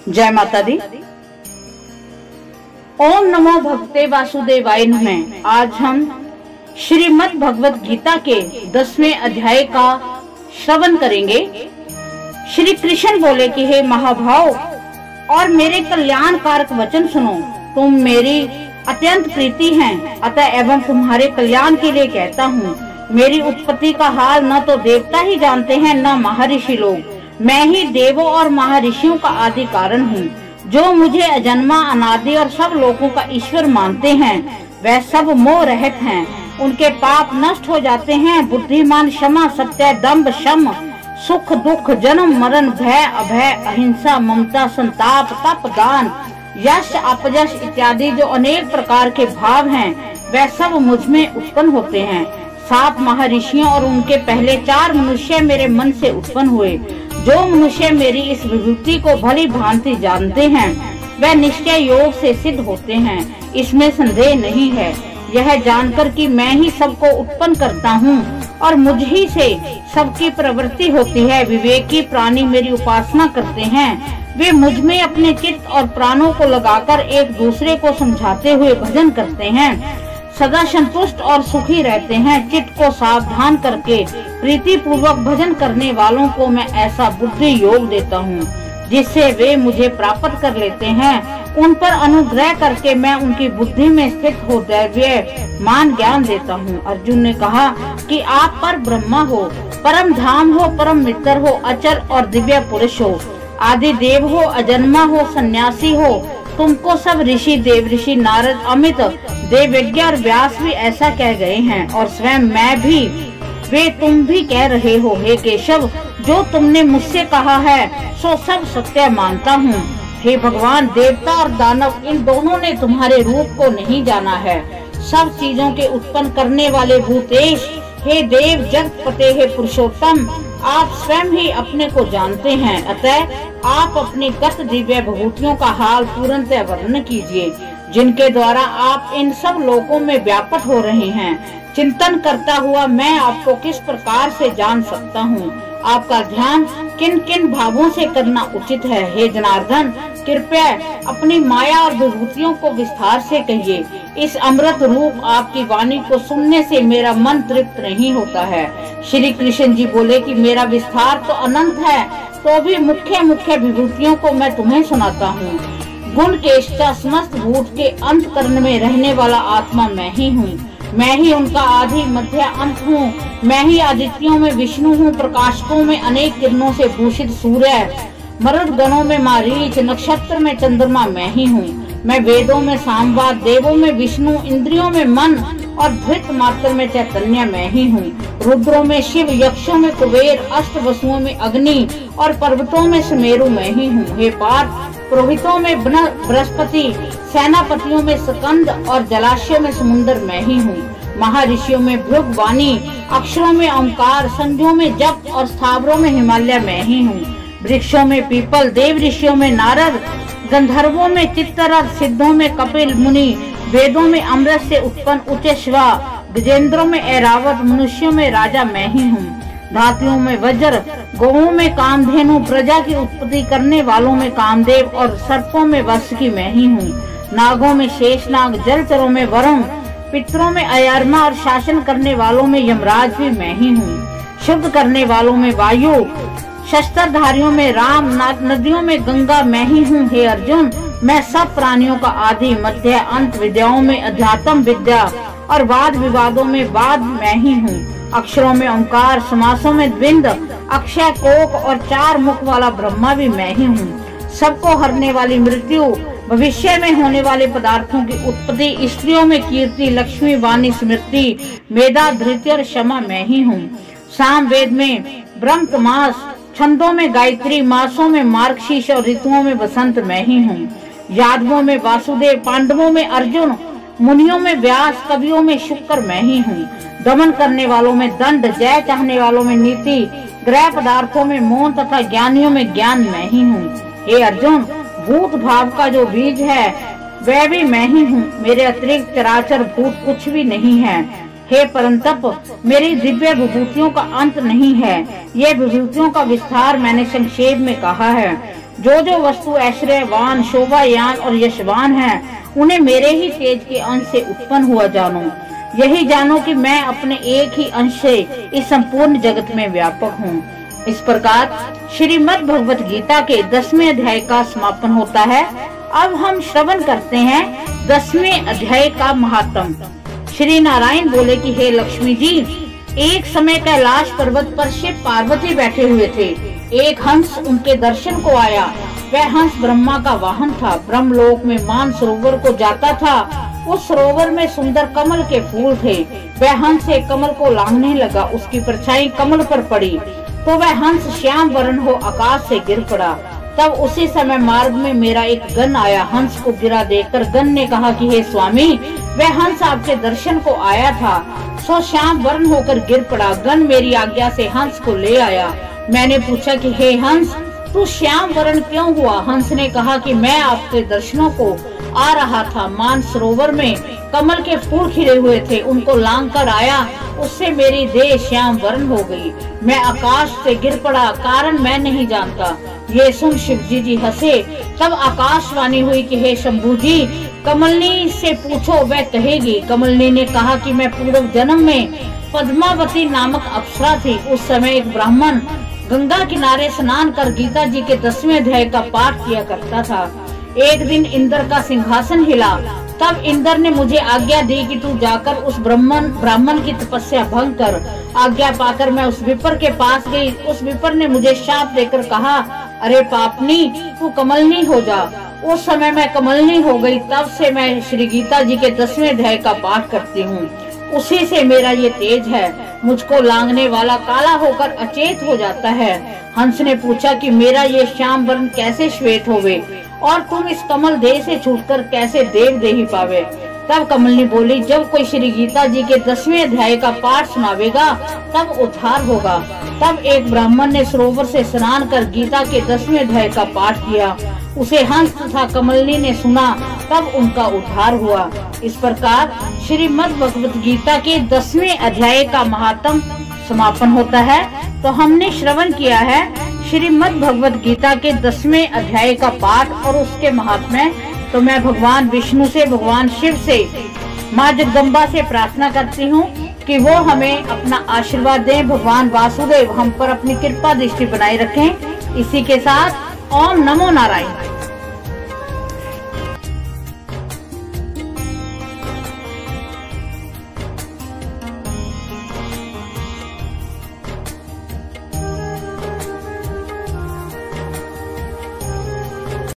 जय माता दी। ओम नमो भगवते वासुदेवाय नमः। आज हम श्रीमद् भगवत गीता के 10वें अध्याय का श्रवण करेंगे। श्री कृष्ण बोले कि हे महाभाव और मेरे कल्याणकारक वचन सुनो। तुम मेरी अत्यंत प्रीति हैं, अतः एवं तुम्हारे कल्याण के लिए कहता हूँ। मेरी उत्पत्ति का हाल न तो देवता ही जानते हैं न महर्षि लोग। मैं ही देवों और महर्षियों का आदि कारण हूँ। जो मुझे अजन्मा अनादि और सब लोगों का ईश्वर मानते हैं वह सब मोह रहित हैं। उनके पाप नष्ट हो जाते हैं। बुद्धिमान क्षमा, सत्य, दम्भ, शम, सुख, दुख, जन्म, मरण, भय, अभय, अहिंसा, ममता, संताप, तप, दान, यश, अपयश इत्यादि जो अनेक प्रकार के भाव हैं वह सब मुझ में उत्पन्न होते हैं। 7 महर्षियों और उनके पहले 4 मनुष्य मेरे मन से उत्पन्न हुए। जो मनुष्य मेरी इस विभूति को भली भांति जानते हैं वह निश्चय योग से सिद्ध होते हैं, इसमें संदेह नहीं है। यह जानकर कि मैं ही सबको उत्पन्न करता हूँ और मुझ ही से सबकी प्रवृत्ति होती है, विवेकी प्राणी मेरी उपासना करते हैं। वे मुझ में अपने चित्त और प्राणों को लगाकर एक दूसरे को समझाते हुए भजन करते हैं, सदा संतुष्ट और सुखी रहते हैं। चित्त को सावधान करके प्रीति पूर्वक भजन करने वालों को मैं ऐसा बुद्धि योग देता हूँ जिससे वे मुझे प्राप्त कर लेते हैं। उन पर अनुग्रह करके मैं उनकी बुद्धि में स्थित हो दैवीय मान ज्ञान देता हूँ। अर्जुन ने कहा कि आप पर ब्रह्मा हो, परम धाम हो, परम मित्र हो, अचल और दिव्य पुरुष हो, आदि देव हो, अजन्मा हो, सन्यासी हो। तुमको सब ऋषि, देव ऋषि, नारद, अमित, देवज्ञ और व्यास भी ऐसा कह गए हैं और स्वयं मैं भी, वे तुम भी कह रहे हो। हे केशव, जो तुमने मुझसे कहा है सो सब सत्य मानता हूँ। हे भगवान, देवता और दानव इन दोनों ने तुम्हारे रूप को नहीं जाना है। सब चीजों के उत्पन्न करने वाले भूतेश, हे देव जगतपते, हे पुरुषोत्तम, आप स्वयं ही अपने को जानते हैं। अतः आप अपनी गत दिव्य विभूतियों का हाल पूर्णतः वर्णन कीजिए, जिनके द्वारा आप इन सब लोकों में व्यापक हो रहे हैं। चिंतन करता हुआ मैं आपको किस प्रकार से जान सकता हूँ? आपका ध्यान किन किन भावों से करना उचित है? हे जनार्दन, कृपया अपनी माया और विभूतियों को विस्तार से कहिए। इस अमृत रूप आपकी वाणी को सुनने से मेरा मन तृप्त नहीं होता है। श्री कृष्ण जी बोले कि मेरा विस्तार तो अनंत है, तो भी मुख्य मुख्य विभूतियों को मैं तुम्हें सुनाता हूँ। गुण केष्टा समस्त भूत के अंत कर्ण में रहने वाला आत्मा मैं ही हूँ। मैं ही उनका आदि मध्य अंत हूँ। मैं ही आदित्यों में विष्णु हूँ, प्रकाशकों में अनेक किरणों से भूषित सूर्य, मरुद गणों में मारीच, नक्षत्र में चंद्रमा मैं ही हूँ। मैं वेदों में सामवाद, देवों में विष्णु, इंद्रियों में मन और धृत मात्र में चैतन्य मैं ही हूँ। रुद्रों में शिव, यक्षों में कुबेर, अष्ट वसुओं में अग्नि और पर्वतों में सुमेरु मैं ही हूँ। हे पार्थ, पुरोहितों में बृहस्पति, सेनापतियों में स्कंद और जलाशयों में समुद्र मैं ही हूँ। महर्षियों में भृगु वाणी, अक्षरों में ओंकार, संध्यों में जप और स्थावरों में हिमालय मैं ही हूँ। वृक्षों में पीपल, देव ऋषियों में नारद, गंधर्वों में चित्तरथ, सिद्धों में कपिल मुनि, वेदों में अमृत से उत्पन्न उच्चैश्वा, गजेंद्रों में ऐरावत, मनुष्यों में राजा मैं ही हूँ। धातुओं में वज्र, गौओं में कामधेनु, प्रजा की उत्पत्ति करने वालों में कामदेव और सर्पों में वत्सकी मैं ही हूँ। नागों में शेषनाग, जलचरों में वरुण, पितरों में अयरमा और शासन करने वालों में यमराज भी मैं ही हूँ। शुद्ध करने वालों में वायु, शस्त्रधारियों में राम, नदियों में गंगा मैं ही हूँ। हे अर्जुन, मैं सब प्राणियों का आदि मध्य अंत, विद्याओं में अध्यात्म विद्या और वाद विवादों में वाद मैं ही हूँ। अक्षरों में ओंकार, समासों में द्विंद, अक्षय कोक और 4 मुख वाला ब्रह्मा भी मैं ही हूँ। सबको हरने वाली मृत्यु, भविष्य में होने वाले पदार्थों की उत्पत्ति, स्त्रियों में कीर्ति, लक्ष्मी, वाणी, स्मृति, मेधा, धृति और क्षमा मैं ही हूँ। साम वेद में ब्रह्म मास, छंदों में गायत्री, मासों में मार्गशीर्ष और ऋतुओं में बसंत मैं ही हूँ। यादवों में वासुदेव, पांडवों में अर्जुन, मुनियों में व्यास, कवियों में शुक्र मैं ही हूँ। दमन करने वालों में दंड, जय चाहने वालों में नीति, ग्रह पदार्थों में मौन तथा ज्ञानियों में ज्ञान मैं ही हूँ। हे अर्जुन, भूत भाव का जो बीज है वह भी मैं ही हूँ। मेरे अतिरिक्त चराचर भूत कुछ भी नहीं है। हे परंतप, मेरी दिव्य विभूतियों का अंत नहीं है। ये विभूतियों का विस्तार मैंने संक्षेप में कहा है। जो जो वस्तु ऐश्वर्यवान, शोभायान और यशवान है, उन्हें मेरे ही तेज के अंश से उत्पन्न हुआ जानो। यही जानो कि मैं अपने एक ही अंश से इस संपूर्ण जगत में व्यापक हूँ। इस प्रकार श्रीमद् भगवत गीता के 10वें अध्याय का समापन होता है। अब हम श्रवण करते हैं 10वें अध्याय का महात्म। श्री नारायण बोले कि हे लक्ष्मी जी, एक समय कैलाश पर्वत पर शिव पार्वती बैठे हुए थे। एक हंस उनके दर्शन को आया। वह हंस ब्रह्मा का वाहन था। ब्रह्मलोक में मान सरोवर को जाता था। उस सरोवर में सुंदर कमल के फूल थे। वह हंस एक कमल को लांघने लगा। उसकी परछाई कमल पर पड़ी तो वह हंस श्याम वर्ण हो आकाश से गिर पड़ा। तब उसी समय मार्ग में मेरा एक गण आया। हंस को गिरा देखकर गण ने कहा कि हे स्वामी, वह हंस आपके दर्शन को आया था, सो श्याम वर्ण होकर गिर पड़ा। गण मेरी आज्ञा से हंस को ले आया। मैंने पूछा कि हे हंस, तू श्याम वर्ण क्यों हुआ? हंस ने कहा कि मैं आपके दर्शनों को आ रहा था। मान सरोवर में कमल के फूल खिले हुए थे, उनको लांग कर आया, उससे मेरी देह श्याम वर्ण हो गई। मैं आकाश से गिर पड़ा, कारण मैं नहीं जानता। ये सुन शिव जी हंसे। तब आकाशवाणी हुई कि हे शंभू जी, कमलनी से पूछो, वह कहेगी। कमलनी ने कहा कि मैं पूर्व जन्म में पद्मावती नामक अप्सरा थी। उस समय एक ब्राह्मण गंगा किनारे स्नान कर गीता जी के 10वें अध्याय का पाठ किया करता था। एक दिन इंद्र का सिंहासन हिला। तब इंद्र ने मुझे आज्ञा दी कि तू जाकर उस ब्राह्मण की तपस्या भंग कर। आज्ञा पाकर मैं उस विपर के पास गई। उस विपर ने मुझे शाप देकर कहा, अरे पापनी, तू कमलनी हो जा। उस समय मैं कमलनी हो गई। तब से मैं श्री गीता जी के 10वें अध्याय का पाठ करती हूँ। उसी से मेरा ये तेज है। मुझको लांघने वाला काला होकर अचेत हो जाता है। हंस ने पूछा कि मेरा ये श्याम वर्ण कैसे श्वेत होवे और तुम इस कमल देह से छूटकर कैसे देव देही पावे? तब कमलनी बोली, जब कोई श्री गीता जी के 10वें अध्याय का पाठ सुनावेगा तब उद्धार होगा। तब एक ब्राह्मण ने सरोवर से स्नान कर गीता के 10वें अध्याय का पाठ किया। उसे हंस तथा कमलनी ने सुना, तब उनका उद्धार हुआ। इस प्रकार श्रीमद् भगवत गीता के 10वें अध्याय का महात्म समापन होता है। तो हमने श्रवण किया है श्रीमद् भगवत गीता के 10वें अध्याय का पाठ और उसके महात्म्य। तो मैं भगवान विष्णु से, भगवान शिव से, माँ जगदम्बा से प्रार्थना करती हूँ कि वो हमें अपना आशीर्वाद दें। भगवान वासुदेव हम पर अपनी कृपा दृष्टि बनाए रखें। इसी के साथ ओम नमो नारायण।